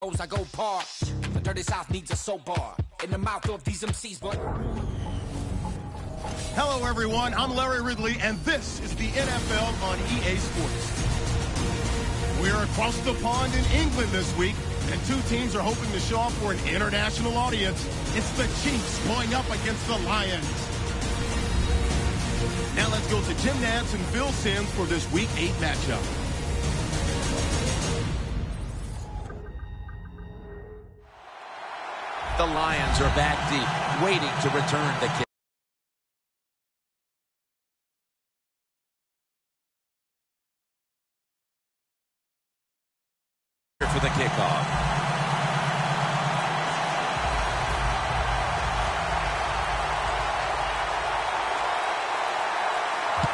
I go par. The dirty South needs a soap bar in the mouth of these MCs, but... Hello, everyone. I'm Larry Ridley, and this is the NFL on EA Sports. We are across the pond in England this week, and two teams are hoping to show off for an international audience. It's the Chiefs going up against the Lions. Now let's go to Jim Nantz and Phil Simms for this Week 8 matchup. The Lions are back deep, waiting to return the kick. For the kickoff.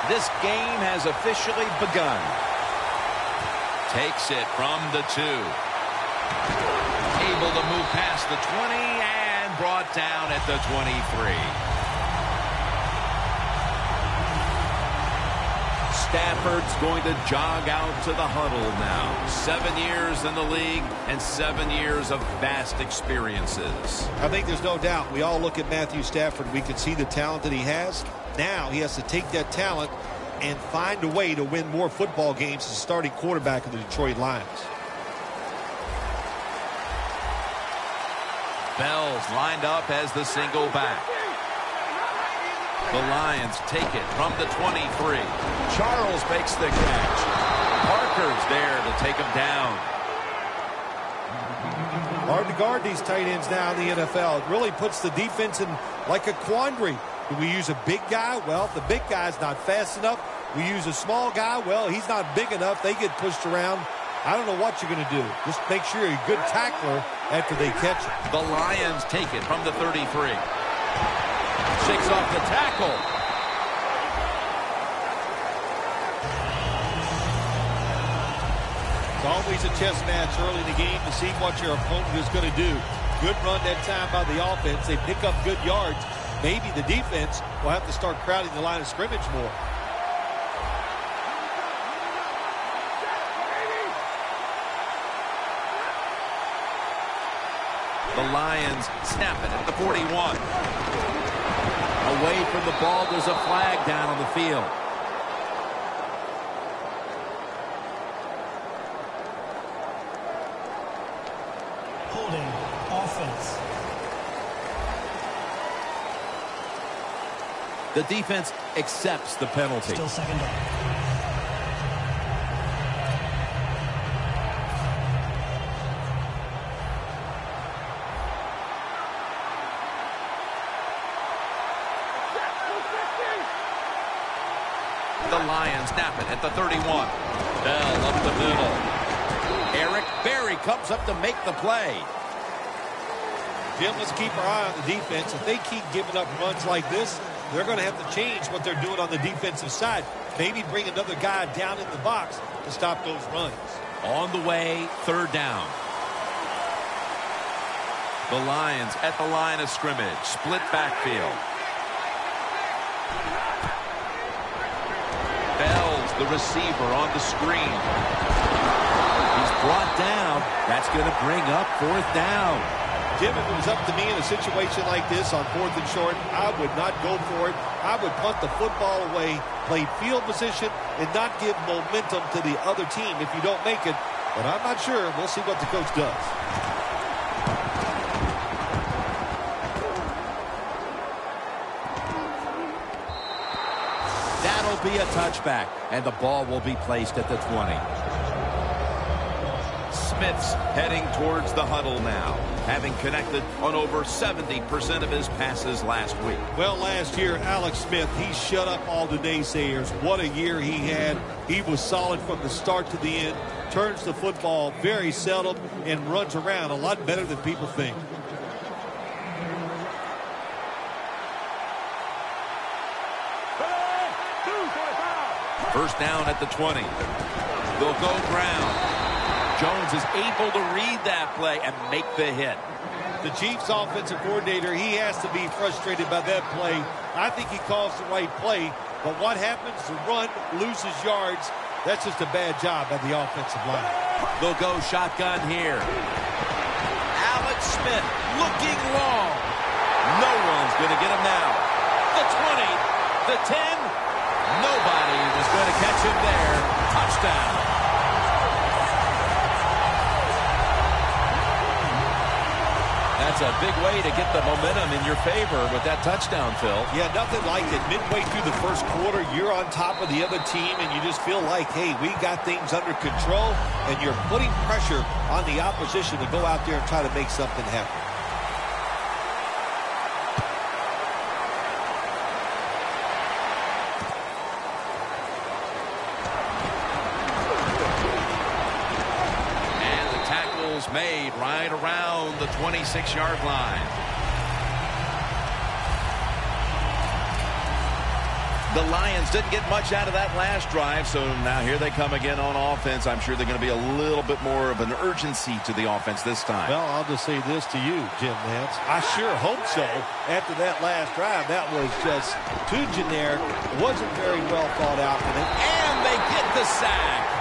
This game has officially begun. Takes it from the 2. Able to move past the 20 and brought down at the 23. Stafford's going to jog out to the huddle now. 7 years in the league and 7 years of vast experiences. I think there's no doubt. We all look at Matthew Stafford. We can see the talent that he has. Now he has to take that talent and find a way to win more football games as a starting quarterback of the Detroit Lions. Bell's lined up as the single back. The Lions take it from the 23. Charles makes the catch. Parker's there to take him down. Hard to guard these tight ends now in the NFL. It really puts the defense in like a quandary. Do we use a big guy? Well, if the big guy's not fast enough. We use a small guy. Well, he's not big enough. They get pushed around. I don't know what you're going to do. Just make sure you're a good tackler after they catch it. The Lions take it from the 33. Shakes off the tackle. It's always a chess match early in the game to see what your opponent is going to do. Good run that time by the offense. They pick up good yards. Maybe the defense will have to start crowding the line of scrimmage more. The Lions snap it at the 41. Away from the ball, there's a flag down on the field. Holding offense. The defense accepts the penalty. Still second down. The Lions snap it at the 31. Bell up the middle. Eric Berry comes up to make the play. Jim, let's keep our eye on the defense. If they keep giving up runs like this, they're going to have to change what they're doing on the defensive side. Maybe bring another guy down in the box to stop those runs. On the way, third down. The Lions at the line of scrimmage. Split backfield. Bell's the receiver on the screen. He's brought down. That's going to bring up fourth down. Jim, if it was up to me in a situation like this on 4th and short, I would not go for it. I would punt the football away, play field position, and not give momentum to the other team if you don't make it. But I'm not sure. We'll see what the coach does. That'll be a touchback, and the ball will be placed at the 20. Smith's heading towards the huddle now, having connected on over 70% of his passes last week. Well, last year, Alex Smith, he shut up all the naysayers. What a year he had. He was solid from the start to the end, turns the football very seldom, and runs around a lot better than people think. First down at the 20. They'll go ground. Jones is able to read that play and make the hit. The Chiefs offensive coordinator, he has to be frustrated by that play. I think he calls the right play, but what happens? The run loses yards. That's just a bad job by the offensive line. They'll go shotgun here. looking long. No one's going to get him now. The 20, the 10. Nobody was going to catch him there. Touchdown. That's a big way to get the momentum in your favor with that touchdown, Phil. Yeah, nothing like it. Midway through the first quarter, you're on top of the other team, and you just feel like, hey, we got things under control, and you're putting pressure on the opposition to go out there and try to make something happen. Made right around the 26-yard line. The Lions didn't get much out of that last drive, so now here they come again on offense. I'm sure they're going to be a little bit more of an urgency to the offense this time. Well, I'll just say this to you, Jim Nantz. I sure hope so. After that last drive, that was just too generic. It wasn't very well thought out. And they get the sack.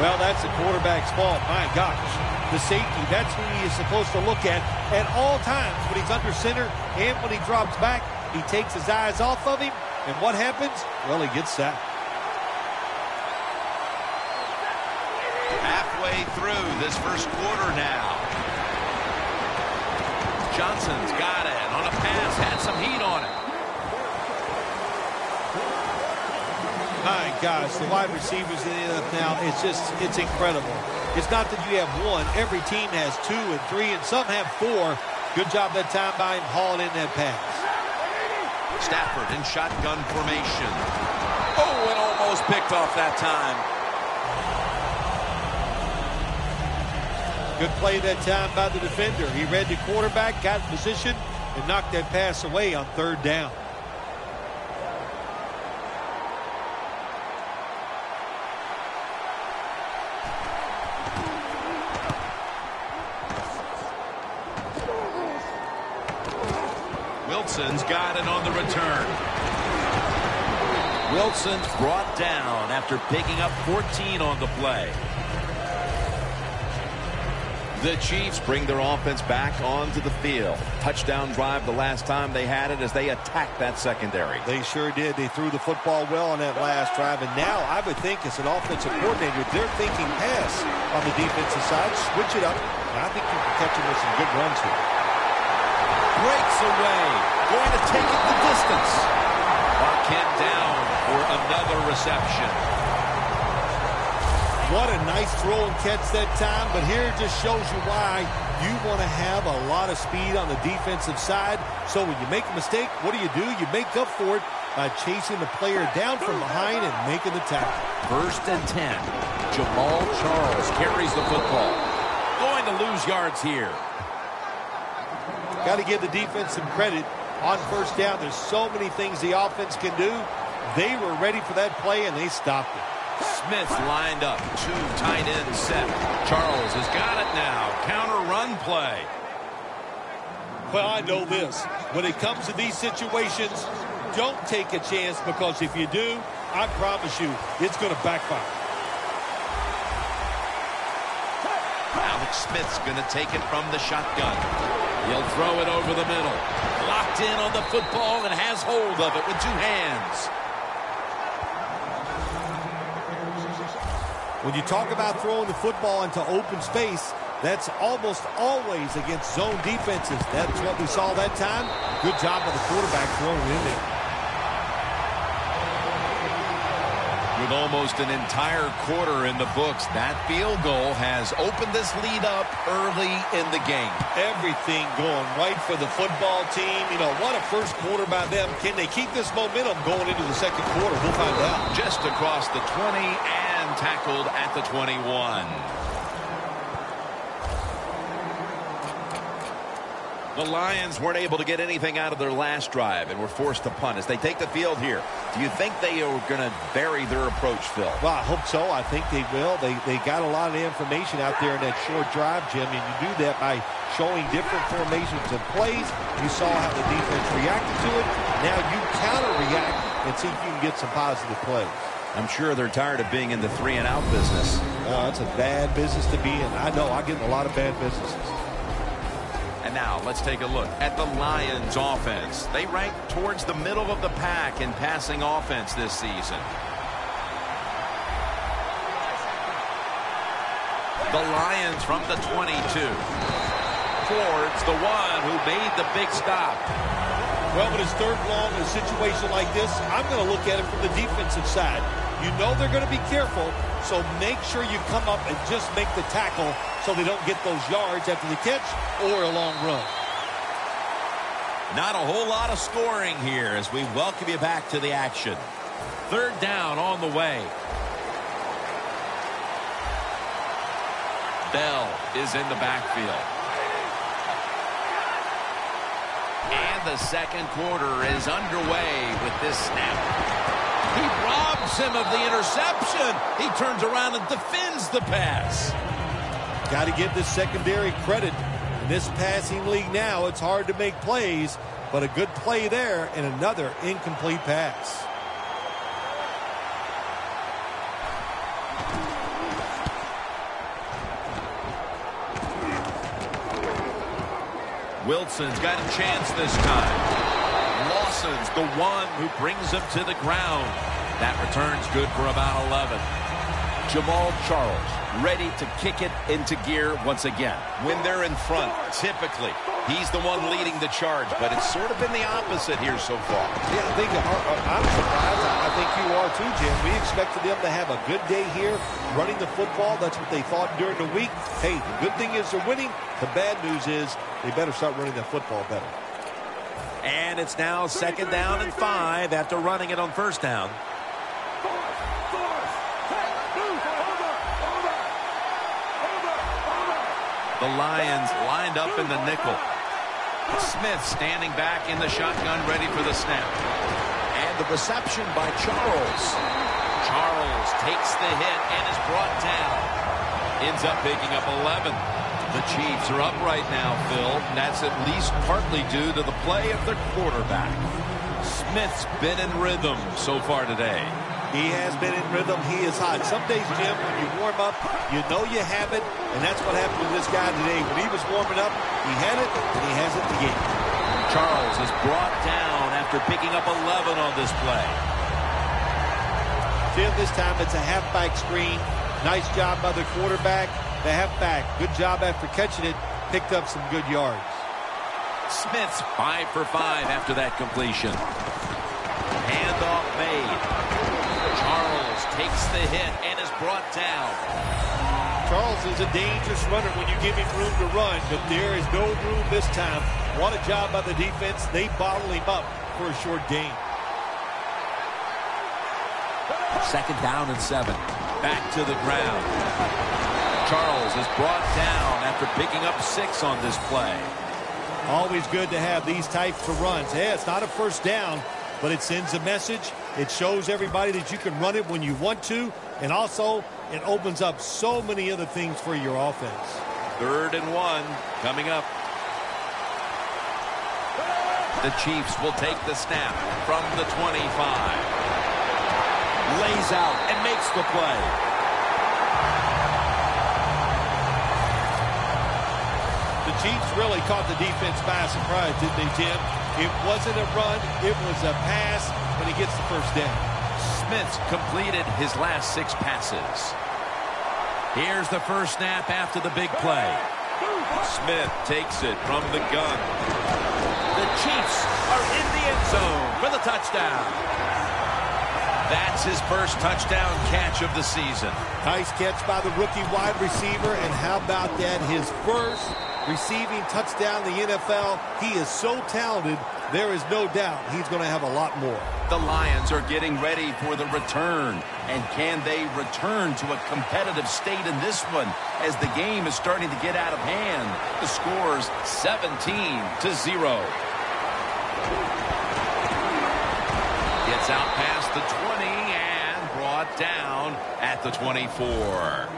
Well, that's the quarterback's fault. My gosh. The safety, that's who he is supposed to look at all times when he's under center and when he drops back. He takes his eyes off of him, and what happens? Well, he gets sacked. Halfway through this first quarter now. Johnson's got it on a pass, had some heat on it. My gosh, the wide receivers in the NFL, it's incredible. It's not that you have one. Every team has 2 and 3, and some have 4. Good job that time by him hauling in that pass. Stafford in shotgun formation. Oh, it almost picked off that time. Good play that time by the defender. He read the quarterback, got in position, and knocked that pass away on 3rd down. Wilson's got it on the return. Wilson's brought down after picking up 14 on the play. The Chiefs bring their offense back onto the field. Touchdown drive the last time they had it as they attacked that secondary. They sure did. They threw the football well on that last drive, and now I would think as an offensive coordinator, they're thinking pass on the defensive side. Switch it up. And I think you can catch them with some good runs here. Breaks away. Going to take it the distance. Marquette down for another reception. What a nice throw and catch that time, but here it just shows you why you want to have a lot of speed on the defensive side. So when you make a mistake, what do? You make up for it by chasing the player down from behind and making the tackle. 1st and 10. Jamal Charles carries the football. Going to lose yards here. Got to give the defense some credit on 1st down. There's so many things the offense can do. They were ready for that play, and they stopped it. Smith lined up. 2 tight ends set. Charles has got it now. Counter run play. Well, I know this. When it comes to these situations, don't take a chance, because if you do, I promise you, it's going to backfire. Alex Smith's going to take it from the shotgun. He'll throw it over the middle. Locked in on the football and has hold of it with 2 hands. When you talk about throwing the football into open space, that's almost always against zone defenses. That's what we saw that time. Good job by the quarterback throwing it in there. With almost an entire quarter in the books, that field goal has opened this lead up early in the game. Everything going right for the football team. You know, what a first quarter by them. Can they keep this momentum going into the second quarter? We'll find out. Just across the 20 and tackled at the 21. The Lions weren't able to get anything out of their last drive and were forced to punt as they take the field here. Do you think they are going to vary their approach, Phil? Well, I hope so. I think they will. They got a lot of information out there in that short drive, Jim, and you do that by showing different formations and plays. You saw how the defense reacted to it. Now you counter-react and see if you can get some positive plays. I'm sure they're tired of being in the 3-and-out business. That's a bad business to be in. I know. I get in a lot of bad businesses. And now let's take a look at the Lions offense. They rank towards the middle of the pack in passing offense this season. The Lions from the 22 towards the one who made the big stop. Well, when it's third long in a situation like this, I'm going to look at it from the defensive side. You know they're going to be careful, so make sure you come up and just make the tackle so they don't get those yards after the catch or a long run. Not a whole lot of scoring here as we welcome you back to the action. Third down on the way. Bell is in the backfield. And the second quarter is underway with this snap. He robs him of the interception. He turns around and defends the pass. Got to give this secondary credit. In this passing league now, it's hard to make plays, but a good play there and another incomplete pass. Wilson's got a chance this time. Lawson's the one who brings him to the ground. That return's good for about 11. Jamal Charles ready to kick it into gear once again. When they're in front, typically, he's the one leading the charge, but it's sort of been the opposite here so far. Yeah, I think I'm surprised. I think you are too, Jim. We expected them to have a good day here running the football. That's what they thought during the week. Hey, the good thing is they're winning. The bad news is they better start running the football better. And it's now 2nd down and 5 after running it on 1st down. The Lions lined up in the nickel. Smith standing back in the shotgun ready for the snap. And the reception by Charles. Charles takes the hit and is brought down. Ends up picking up 11. The Chiefs are up right now, Phil. And that's at least partly due to the play of their quarterback. Smith's been in rhythm so far today. He has been in rhythm. He is hot. Some days, Jim, when you warm up, you know you have it, and that's what happened to this guy today. When he was warming up, he had it, and he has it again. Charles is brought down after picking up 11 on this play. Jim, this time it's a halfback screen. Nice job by the quarterback. The halfback, good job after catching it, picked up some good yards. Smith's 5 for 5 after that completion. Handoff made. Charles takes the hit and is brought down. Charles is a dangerous runner when you give him room to run, but there is no room this time. What a job by the defense. They bottle him up for a short gain. 2nd down and 7. Back to the ground. Charles is brought down after picking up 6 on this play. Always good to have these types of runs. Yeah, it's not a first down, but it sends a message. It shows everybody that you can run it when you want to, and also it opens up so many other things for your offense. 3rd and 1 coming up. The Chiefs will take the snap from the 25. Lays out and makes the play. The Chiefs really caught the defense by surprise, didn't they, Jim? It wasn't a run, it was a pass, but he gets the first down. Smith's completed his last 6 passes. Here's the first snap after the big play. Smith takes it from the gun. The Chiefs are in the end zone for the touchdown. That's his first touchdown catch of the season. Nice catch by the rookie wide receiver, and how about that? His first receiving touchdown in the NFL. He is so talented, there is no doubt he's going to have a lot more. The Lions are getting ready for the return. And can they return to a competitive state in this one as the game is starting to get out of hand? The score's 17-0. Gets out past the 20 and brought down at the 24.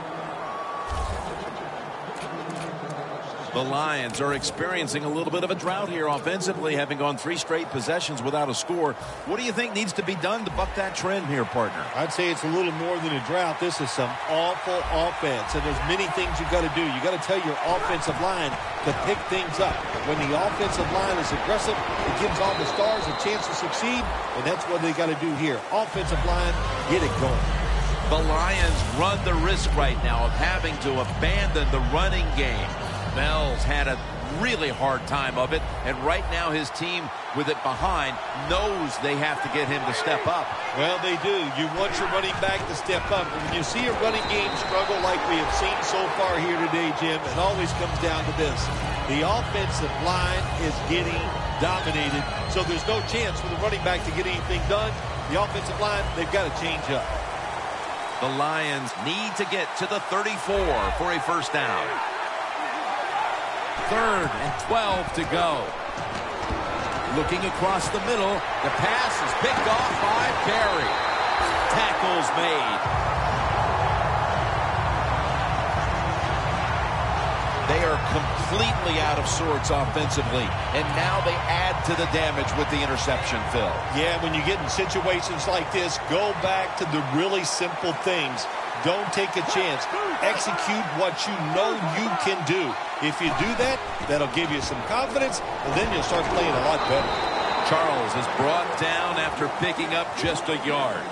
The Lions are experiencing a little bit of a drought here offensively, having gone 3 straight possessions without a score. What do you think needs to be done to buck that trend here, partner? I'd say it's a little more than a drought. This is some awful offense, and there's many things you got to do. You got to tell your offensive line to pick things up. When the offensive line is aggressive, it gives all the stars a chance to succeed, and that's what they got to do here. Offensive line, get it going. The Lions run the risk right now of having to abandon the running game. Bell's had a really hard time of it, and right now his team with it behind knows they have to get him to step up. Well, they do. You want your running back to step up. And when you see a running game struggle like we have seen so far here today, Jim, it always comes down to this. The offensive line is getting dominated, so there's no chance for the running back to get anything done. The offensive line, they've got to change up. The Lions need to get to the 34 for a first down. 3rd and 12 to go. Looking across the middle. The pass is picked off by Berry. Tackles made. They are completely out of sorts offensively, and now they add to the damage with the interception, Phil. Yeah, when you get in situations like this, go back to the really simple things. Don't take a chance. Execute what you know you can do. If you do that, that'll give you some confidence, and then you'll start playing a lot better. Charles is brought down after picking up just a yard.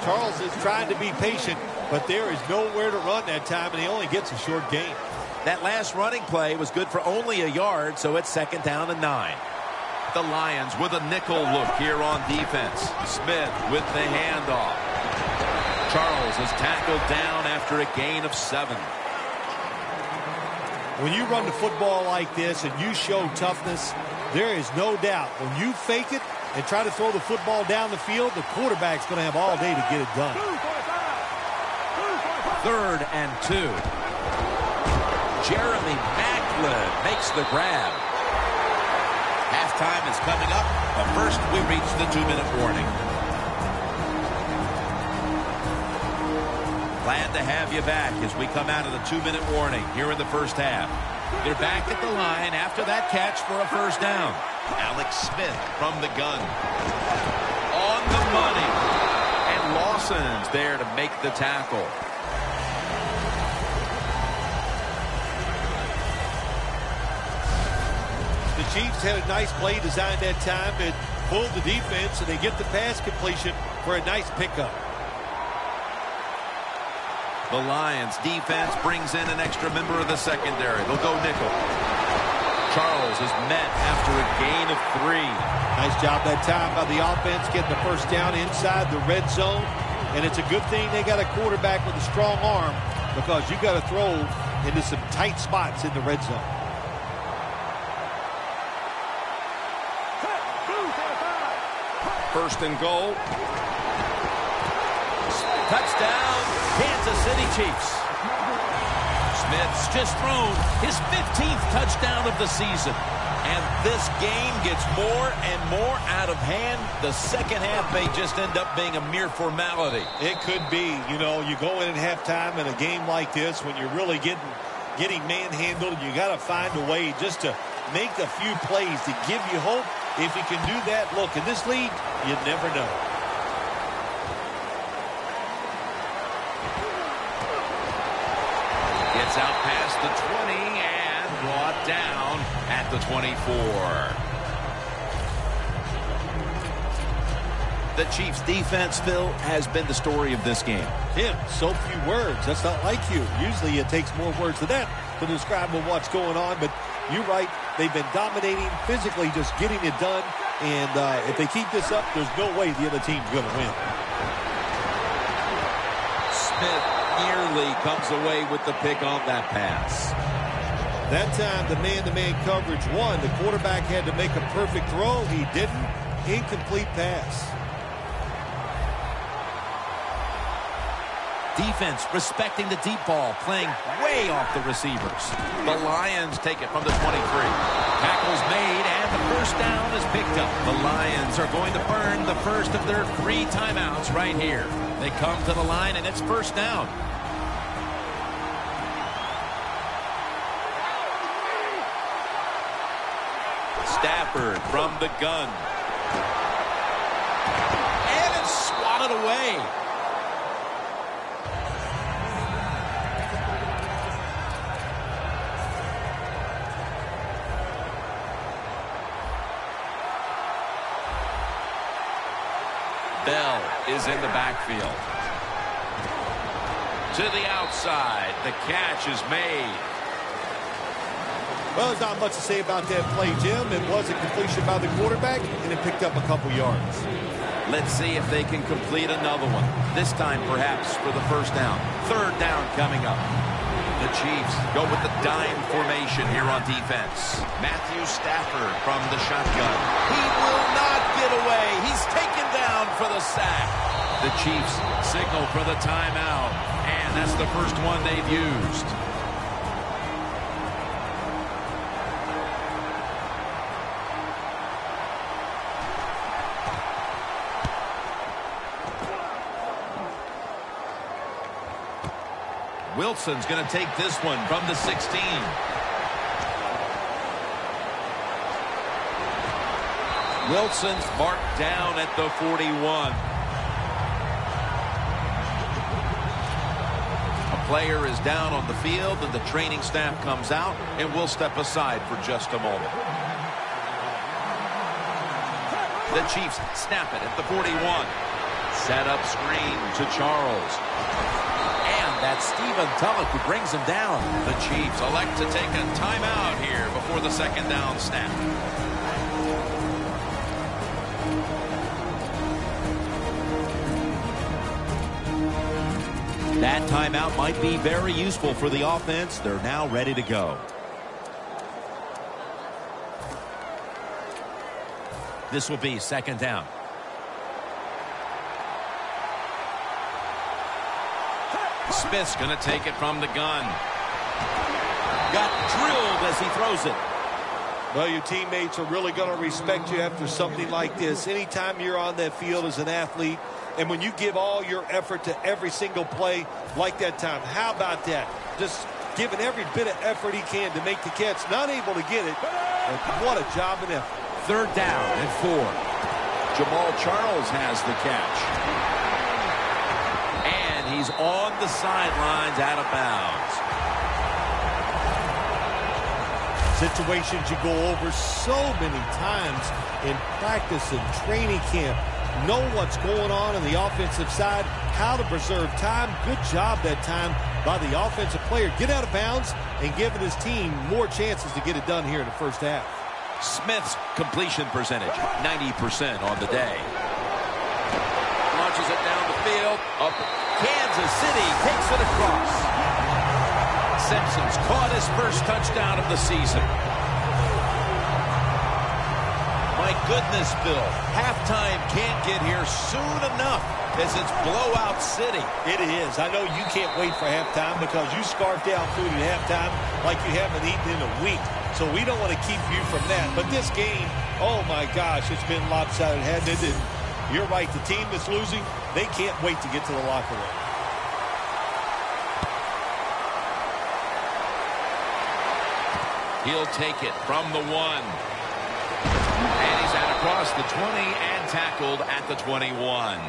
Charles is trying to be patient, but there is nowhere to run that time, and he only gets a short gain. That last running play was good for only a yard, so it's 2nd down and 9. The Lions with a nickel look here on defense. Smith with the handoff. Charles is tackled down after a gain of 7. When you run the football like this and you show toughness, there is no doubt when you fake it and try to throw the football down the field, the quarterback's going to have all day to get it done. 3rd and 2. Jeremy Maclin makes the grab. Halftime is coming up, but first we reach the 2-minute warning. Glad to have you back as we come out of the 2-minute warning here in the first half. They're back at the line after that catch for a first down. Alex Smith from the gun. On the money. And Lawson's there to make the tackle. The Chiefs had a nice play designed that time that pulled the defense, and they get the pass completion for a nice pickup. The Lions defense brings in an extra member of the secondary. They'll go nickel. Charles is met after a gain of 3. Nice job that time by the offense getting the first down inside the red zone. And it's a good thing they got a quarterback with a strong arm, because you got to throw into some tight spots in the red zone. First and goal. Touchdown, Kansas City Chiefs. Smith's just thrown his 15th touchdown of the season. And this game gets more and more out of hand. The second half may just end up being a mere formality. It could be. You know, you go in at halftime in a game like this when you're really getting manhandled. You got to find a way just to make a few plays to give you hope. If you can do that, look, in this league, you never know. Gets out past the 20 and brought down at the 24. The Chiefs' defense, Phil, has been the story of this game. Tim, so few words. That's not like you. Usually it takes more words than that to describe what's going on, but you're right. They've been dominating, physically just getting it done, and if they keep this up, there's no way the other team's going to win. Smith nearly comes away with the pick on that pass. That time, the man-to-man coverage won. The quarterback had to make a perfect throw. He didn't. Incomplete pass. Defense respecting the deep ball, playing way off the receivers. The Lions take it from the 23. Tackles made, and the first down is picked up. The Lions are going to burn the first of their 3 timeouts right here. They come to the line, and it's first down. Stafford from the gun. And it's swatted away. Bell is in the backfield. To the outside. The catch is made. Well, there's not much to say about that play, Jim. It was a completion by the quarterback, and it picked up a couple yards. Let's see if they can complete another one. This time, perhaps, for the first down. Third down coming up. The Chiefs go with the dime formation here on defense. Matthew Stafford from the shotgun. He will not get away. He's taken down for the sack. The Chiefs signal for the timeout, and that's the first one they've used. Wilson's going to take this one from the 16. Wilson's marked down at the 41. A player is down on the field, and the training staff comes out, and we'll step aside for just a moment. The Chiefs snap it at the 41. Set up screen to Charles. That's Stephen Tulloch who brings him down. The Chiefs elect to take a timeout here before the second down snap. That timeout might be very useful for the offense. They're now ready to go. This will be second down. Smith's going to take it from the gun. Got drilled as he throws it. Well, your teammates are really going to respect you after something like this. Anytime you're on that field as an athlete, and when you give all your effort to every single play like that time, how about that? Just giving every bit of effort he can to make the catch. Not able to get it, but what a job and effort. Third down and 4. Jamal Charles has the catch. He's on the sidelines, out of bounds. Situations you go over so many times in practice and training camp. Know what's going on the offensive side, how to preserve time. Good job that time by the offensive player. Get out of bounds and giving his team more chances to get it done here in the first half. Smith's completion percentage, 90% on the day. Launches it down the field, up. Kansas City takes it across. Simpson's caught his first touchdown of the season. My goodness, Bill. Halftime can't get here soon enough as it's blowout city. It is. I know you can't wait for halftime because you scarf down food at halftime like you haven't eaten in a week. So we don't want to keep you from that. But this game, oh my gosh, it's been lopsided, hasn't it? And you're right. The team that's losing, they can't wait to get to the locker room. He'll take it from the 1. And he's out across the 20 and tackled at the 21.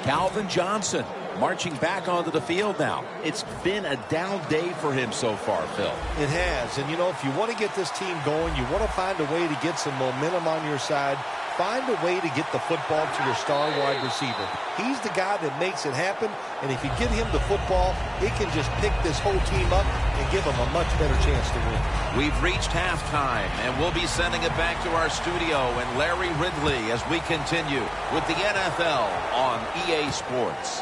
Calvin Johnson marching back onto the field now. It's been a down day for him so far, Phil. It has. And, you know, if you want to get this team going, you want to find a way to get some momentum on your side. Find a way to get the football to your star wide receiver. He's the guy that makes it happen. And if you get him the football, it can just pick this whole team up and give them a much better chance to win. We've reached halftime, and we'll be sending it back to our studio and Larry Ridley as we continue with the NFL on EA Sports.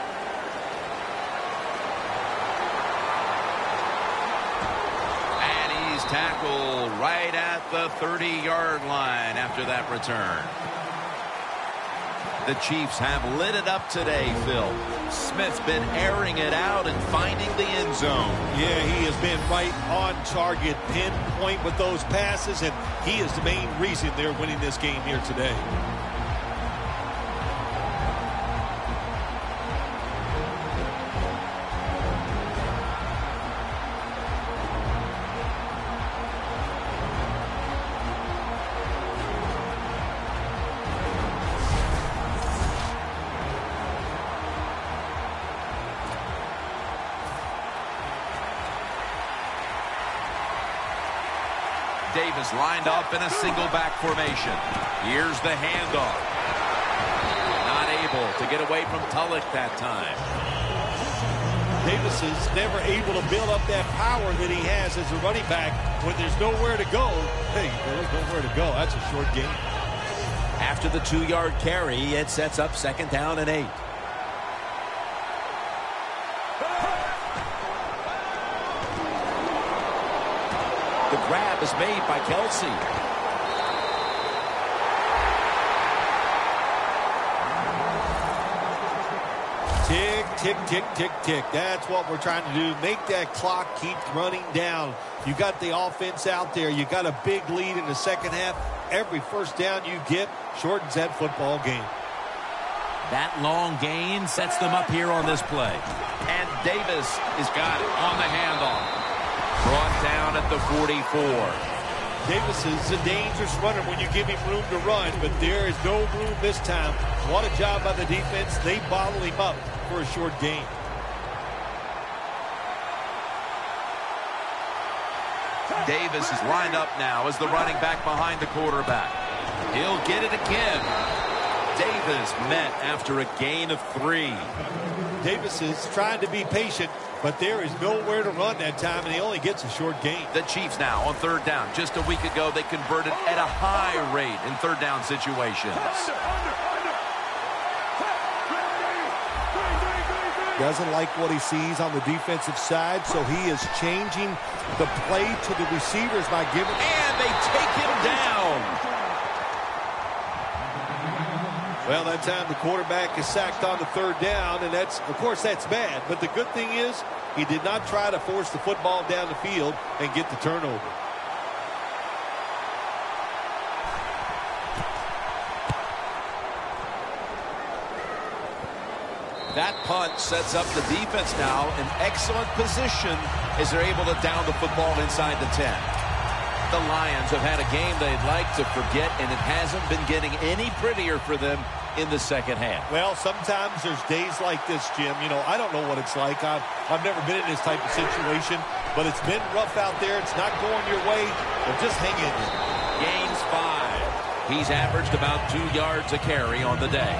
Tackled right at the 30-yard line after that return. The Chiefs have lit it up today, Phil. Smith's been airing it out and finding the end zone. Yeah, he has been right on target, pinpoint with those passes, and he is the main reason they're winning this game here today. Davis lined up in a single back formation. Here's the handoff. Not able to get away from Tulloch that time. Davis is never able to build up that power that he has as a running back when there's nowhere to go. Hey, there's nowhere to go. That's a short game. After the 2-yard carry, it sets up 2nd down and 8. The grab is made by Kelsey. Tick, tick, tick, tick, tick. That's what we're trying to do. Make that clock keep running down. You got the offense out there. You got a big lead in the second half. Every first down you get shortens that football game. That long gain sets them up here on this play. And Davis has got it on the handoff. Brought down at the 44. Davis is a dangerous runner when you give him room to run, but there is no room this time. What a job by the defense. They bottle him up for a short gain. Davis is lined up now as the running back behind the quarterback. He'll get it again. Davis met after a gain of 3. Davis is trying to be patient, but there is nowhere to run that time, and he only gets a short gain. The Chiefs now on 3rd down. Just a week ago, they converted at a high rate in 3rd down situations. Doesn't like what he sees on the defensive side, so he is changing the play to the receivers by giving. And they take him down. Well, that time the quarterback is sacked on the 3rd down, and that's, of course, that's bad. But the good thing is he did not try to force the football down the field and get the turnover. That punt sets up the defense now in excellent position as they're able to down the football inside the 10. The Lions have had a game they'd like to forget, and it hasn't been getting any prettier for them in the second half. Well, sometimes there's days like this, Jim. You know, I don't know what it's like. I've never been in this type of situation, but it's been rough out there. It's not going your way, but just hang in there. Gains 5. He's averaged about 2 yards a carry on the day.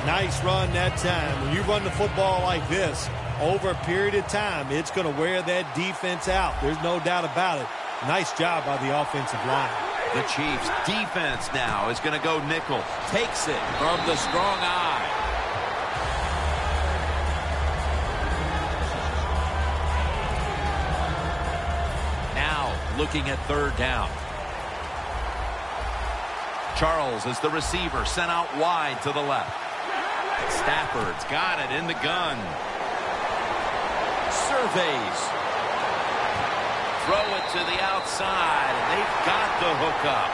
Nice run that time. When you run the football like this over a period of time, it's going to wear that defense out. There's no doubt about it. Nice job by the offensive line. The Chiefs defense now is going to go nickel. Takes it from the strong eye. Now looking at 3rd down. Charles is the receiver, sent out wide to the left. Stafford's got it in the gun. Surveys. Throw it to the outside, and they've got the hook up.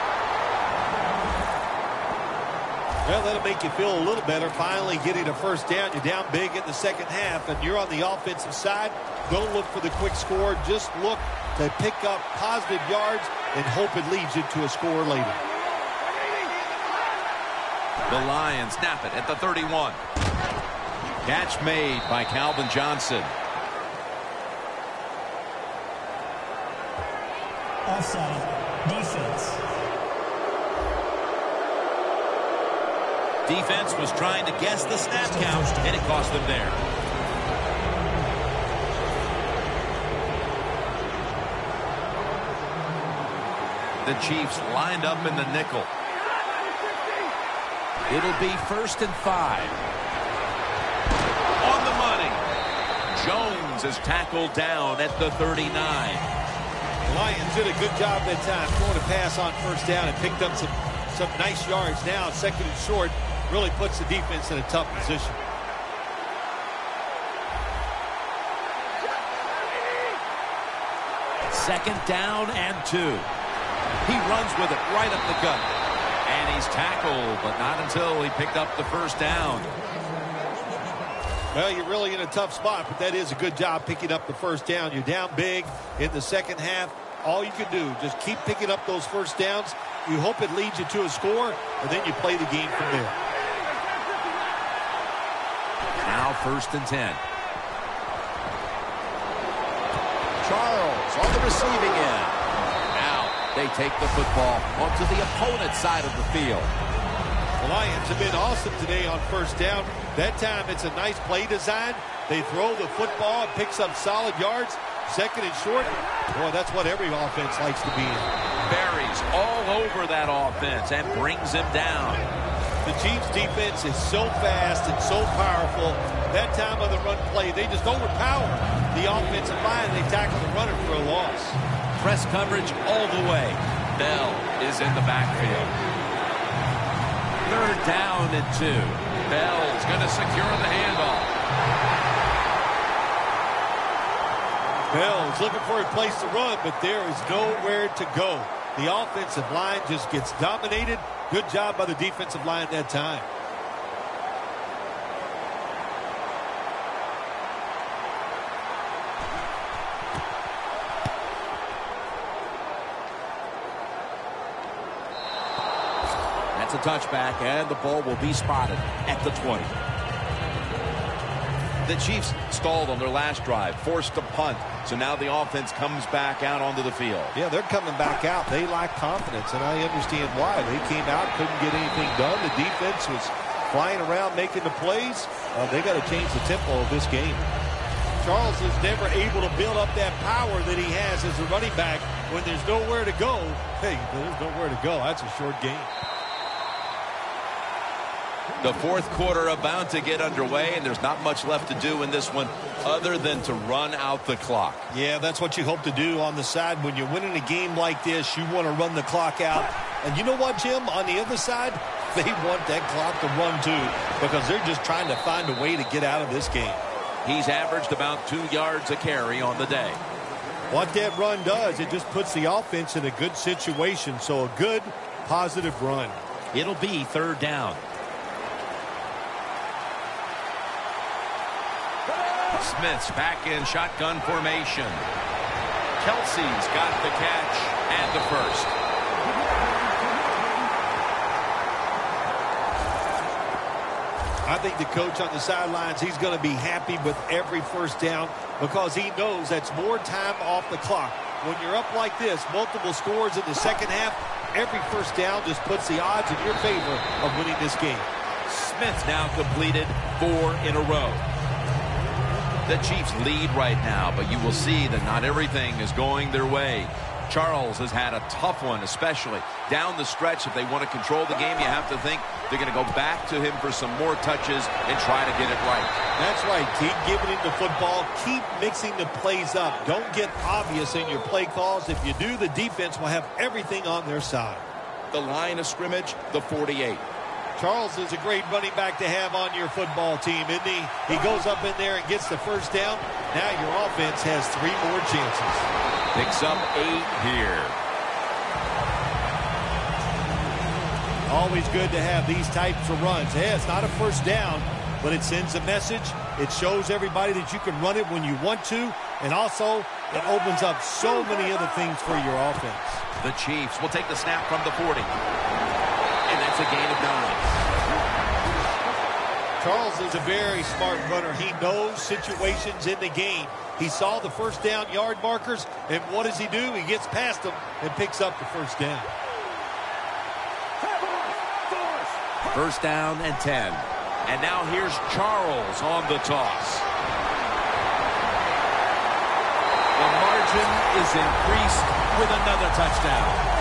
Well, that'll make you feel a little better. Finally getting a first down. You're down big in the second half, and you're on the offensive side. Don't look for the quick score. Just look to pick up positive yards and hope it leads you to a score later. The Lions snap it at the 31. Catch made by Calvin Johnson. Offside. Defense. Defense was trying to guess the snap count, and it cost them there. The Chiefs lined up in the nickel. It'll be 1st and 5. On the money. Jones is tackled down at the 39. Lions did a good job that time throwing a pass on first down and picked up some nice yards. Now 2nd and short really puts the defense in a tough position. Second down and 2. He runs with it right up the gut. And he's tackled, but not until he picked up the first down. Well, you're really in a tough spot, but that is a good job picking up the first down. You're down big in the second half. All you can do, just keep picking up those first downs. You hope it leads you to a score, and then you play the game from there. Now 1st and 10. Charles on the receiving end. Now They take the football onto the opponent's side of the field. The Lions have been awesome today on first down. That time it's a nice play design. They throw the football, it picks up solid yards. Second and short, boy, that's what every offense likes to be in. Buries all over that offense and brings him down. The Chiefs defense is so fast and so powerful. That time on the run play, they just overpower the offensive line. They tackle the runner for a loss. Press coverage all the way. Bell is in the backfield. Third down and 2. Bell's going to secure the handoff. Bell's looking for a place to run, but there is nowhere to go. The offensive line just gets dominated. Good job by the defensive line that time. That's a touchback, and the ball will be spotted at the 20. The Chiefs stalled on their last drive, forced to punt. So now the offense comes back out onto the field. Yeah, they're coming back out. They lack confidence, and I understand why. They came out, couldn't get anything done. The defense was flying around making the plays. They got to change the tempo of this game. Charles is never able to build up that power that he has as a running back when there's nowhere to go. Hey, there's nowhere to go. That's a short game. The fourth quarter about to get underway, and there's not much left to do in this one other than to run out the clock. Yeah, that's what you hope to do on the side. When you're winning a game like this, you want to run the clock out. And you know what, Jim? On the other side, they want that clock to run too, because they're just trying to find a way to get out of this game. He's averaged about 2 yards a carry on the day. What that run does, it just puts the offense in a good situation. So a good, positive run. It'll be third down. Smith's back in shotgun formation. Kelsey's got the catch and the first. I think the coach on the sidelines, he's going to be happy with every first down because he knows that's more time off the clock. When you're up like this, multiple scores in the second half, every first down just puts the odds in your favor of winning this game. Smith now completed 4 in a row. The Chiefs lead right now, but you will see that not everything is going their way. Charles has had a tough one, especially down the stretch. If they want to control the game, you have to think they're going to go back to him for some more touches and try to get it right. That's right. Keep giving him the football. Keep mixing the plays up. Don't get obvious in your play calls. If you do, the defense will have everything on their side. The line of scrimmage, the 48. Charles is a great running back to have on your football team, isn't he? He goes up in there and gets the first down. Now your offense has 3 more chances. Picks up 8 here. Always good to have these types of runs. Hey, it's not a first down, but it sends a message. It shows everybody that you can run it when you want to, and also it opens up so many other things for your offense. The Chiefs will take the snap from the 40. And that's a gain of 9. Charles is a very smart runner. He knows situations in the game. He saw the first down yard markers, and what does he do? He gets past them and picks up the first down. First down and 10. And now here's Charles on the toss. The margin is increased with another touchdown.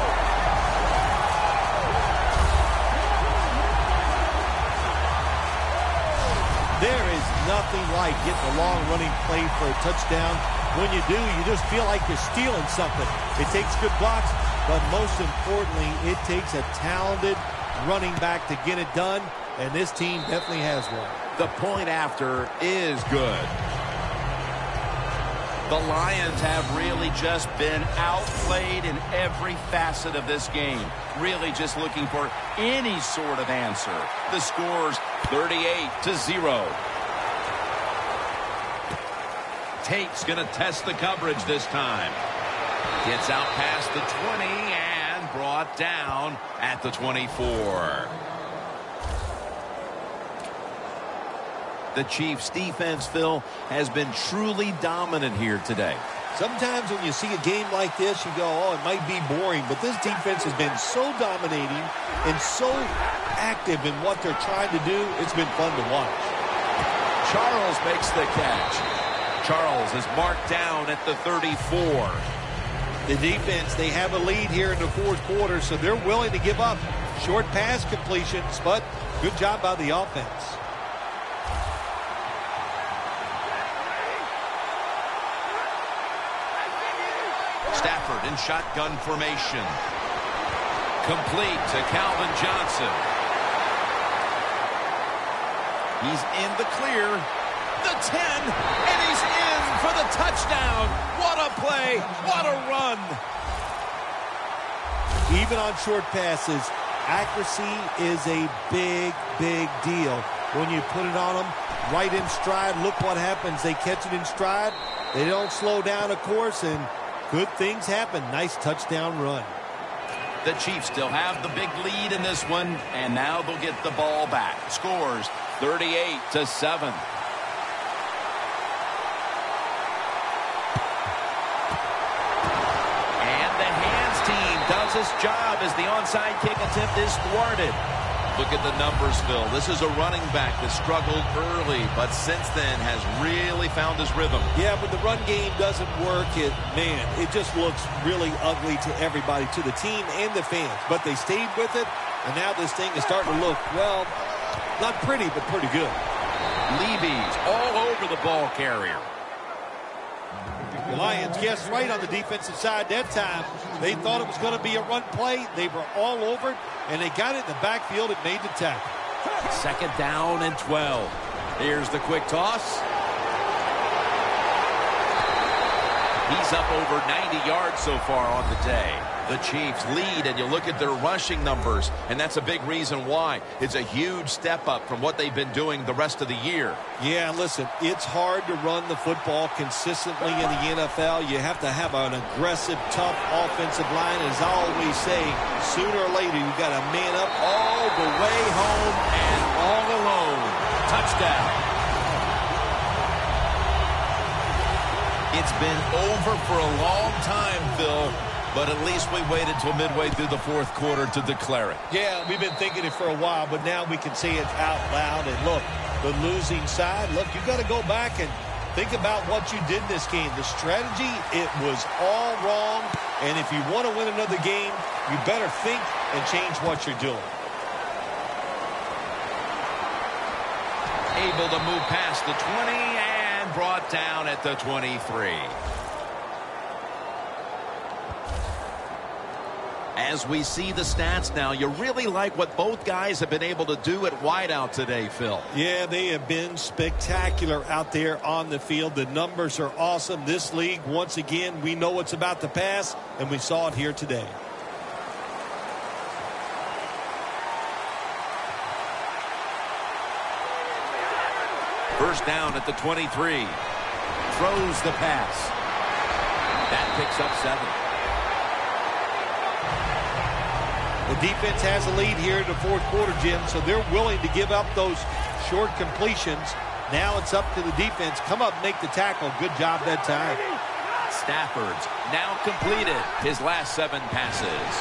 There is nothing like getting a long running play for a touchdown. When you do, you just feel like you're stealing something. It takes good blocks, but most importantly, it takes a talented running back to get it done, and this team definitely has one. The point after is good. The Lions have really just been outplayed in every facet of this game. Really just looking for any sort of answer. The score's 38-0. Tate's going to test the coverage this time. Gets out past the 20 and brought down at the 24. The Chiefs defense, Phil, has been truly dominant here today. Sometimes when you see a game like this, you go, oh, it might be boring. But this defense has been so dominating and so active in what they're trying to do. It's been fun to watch. Charles makes the catch. Charles is marked down at the 34. The defense, they have a lead here in the fourth quarter, so they're willing to give up short pass completions, but good job by the offense. Stafford in shotgun formation. Complete to Calvin Johnson. He's in the clear. The 10, and he's in for the touchdown. What a play. What a run. Even on short passes, accuracy is a big, big deal. When you put it on them right in stride, look what happens. They catch it in stride. They don't slow down, of course, and good things happen. Nice touchdown run. The Chiefs still have the big lead in this one, and now they'll get the ball back. Scores 38-7. Does his job as the onside kick attempt is thwarted. Look at the numbers, Phil. This is a running back that struggled early, but since then has really found his rhythm. Yeah, but the run game doesn't work. It just looks really ugly to everybody, to the team and the fans. But they stayed with it, and now this thing is starting to look, well, not pretty, but pretty good. Levy's all over the ball carrier. The Lions guessed right on the defensive side that time. They thought it was going to be a run play. They were all over it, and they got it in the backfield. It made the tackle. Second down and 12. Here's the quick toss. He's up over 90 yards so far on the day. The Chiefs lead, and you look at their rushing numbers, and that's a big reason why. It's a huge step up from what they've been doing the rest of the year. Yeah, listen, it's hard to run the football consistently in the NFL. You have to have an aggressive, tough offensive line. As I always say, sooner or later, you got to man up all the way home and all alone. Touchdown. It's been over for a long time, Phil. But at least we waited till midway through the fourth quarter to declare it. Yeah, we've been thinking it for a while, but now we can say it out loud. And look, the losing side, look, you got to go back and think about what you did in this game. The strategy, it was all wrong. And if you want to win another game, you better think and change what you're doing. Able to move past the 20 and brought down at the 23. As we see the stats now, you really like what both guys have been able to do at wideout today, Phil. Yeah, they have been spectacular out there on the field. The numbers are awesome. This league, once again, we know it's about the pass, and we saw it here today. First down at the 23. Throws the pass. That picks up 7. The defense has a lead here in the fourth quarter, Jim, so they're willing to give up those short completions. Now it's up to the defense. Come up, make the tackle. Good job that time. Stafford's now completed his last 7 passes.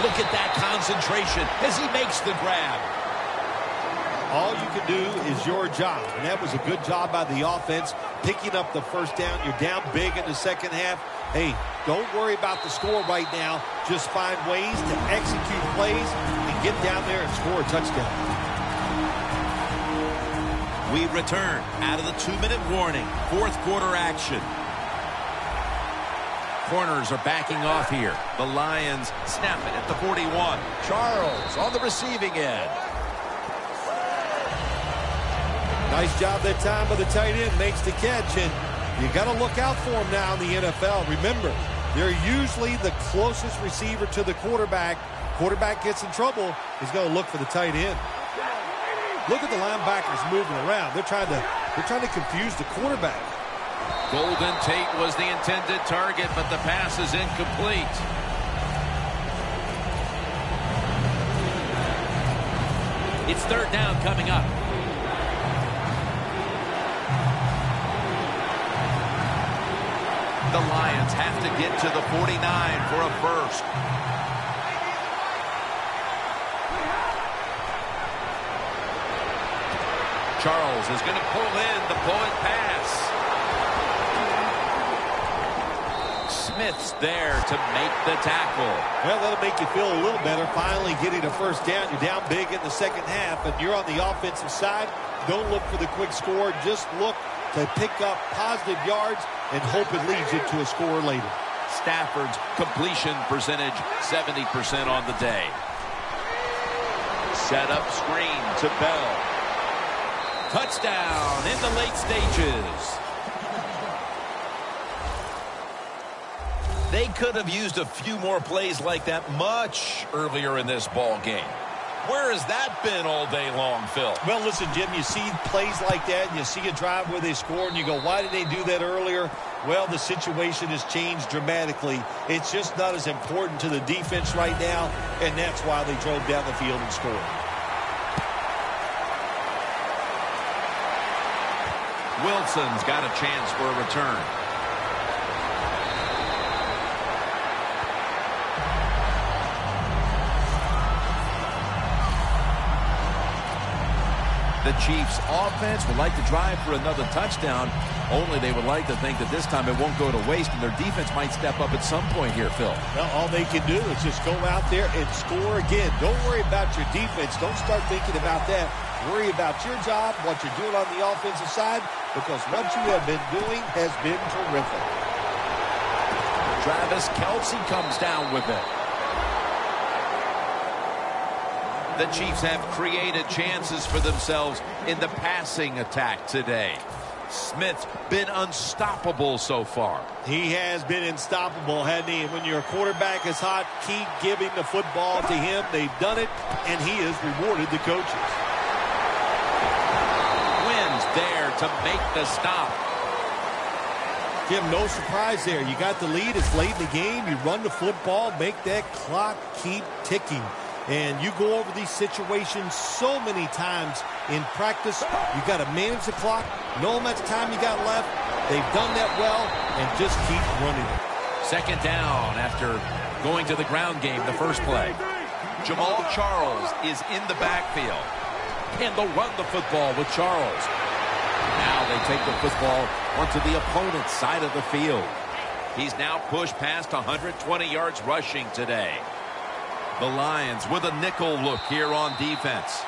Look at that concentration as he makes the grab. All you can do is your job, and that was a good job by the offense, picking up the first down. You're down big in the second half. Hey, don't worry about the score right now. Just find ways to execute plays and get down there and score a touchdown. We return out of the 2-minute warning. Fourth quarter action. Corners are backing off here. The Lions snap it at the 41. Charles on the receiving end. Nice job that time by the tight end. Makes the catch, and you got to look out for him now in the NFL. Remember, they're usually the closest receiver to the quarterback. Quarterback gets in trouble, he's going to look for the tight end. Look at the linebackers moving around. They're trying to confuse the quarterback. Golden Tate was the intended target, but the pass is incomplete. It's third down coming up. The Lions have to get to the 49 for a first. Charles is going to pull in the bullet pass. Smith's there to make the tackle. Well, that'll make you feel a little better. Finally getting a first down. You're down big in the second half, and you're on the offensive side. Don't look for the quick score. Just look to pick up positive yards and hope it leads you to a score later. Stafford's completion percentage, 70% on the day. Set up screen to Bell. Touchdown in the late stages. They could have used a few more plays like that much earlier in this ball game. Where has that been all day long, Phil? Well, listen, Jim, you see plays like that, and you see a drive where they score, and you go, why did they do that earlier? Well, the situation has changed dramatically. It's just not as important to the defense right now, and that's why they drove down the field and scored. Wilson's got a chance for a return. The Chiefs offense would like to drive for another touchdown, only they would like to think that this time it won't go to waste, and their defense might step up at some point here, Phil. Well, all they can do is just go out there and score again. Don't worry about your defense. Don't start thinking about that. Worry about your job, what you're doing on the offensive side, because what you have been doing has been terrific. Travis Kelce comes down with it. The Chiefs have created chances for themselves in the passing attack today. Smith's been unstoppable so far. He has been unstoppable, hasn't he? And when your quarterback is hot, keep giving the football to him. They've done it, and he has rewarded the coaches. Wins there to make the stop. Jim, no surprise there. You got the lead. It's late in the game. You run the football, make that clock keep ticking. And you go over these situations so many times in practice. You got to manage the clock, know how much time you got left. They've done that well, and just keep running it. Second down after going to the ground game the first play. Jamal Charles is in the backfield. And they'll run the football with Charles. Now they take the football onto the opponent's side of the field. He's now pushed past 120 yards rushing today. The Lions with a nickel look here on defense.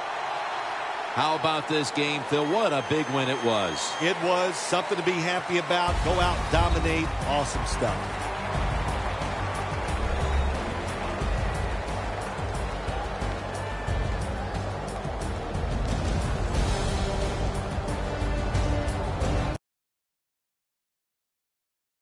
How about this game, Phil? What a big win it was. It was something to be happy about. Go out, dominate. Awesome stuff.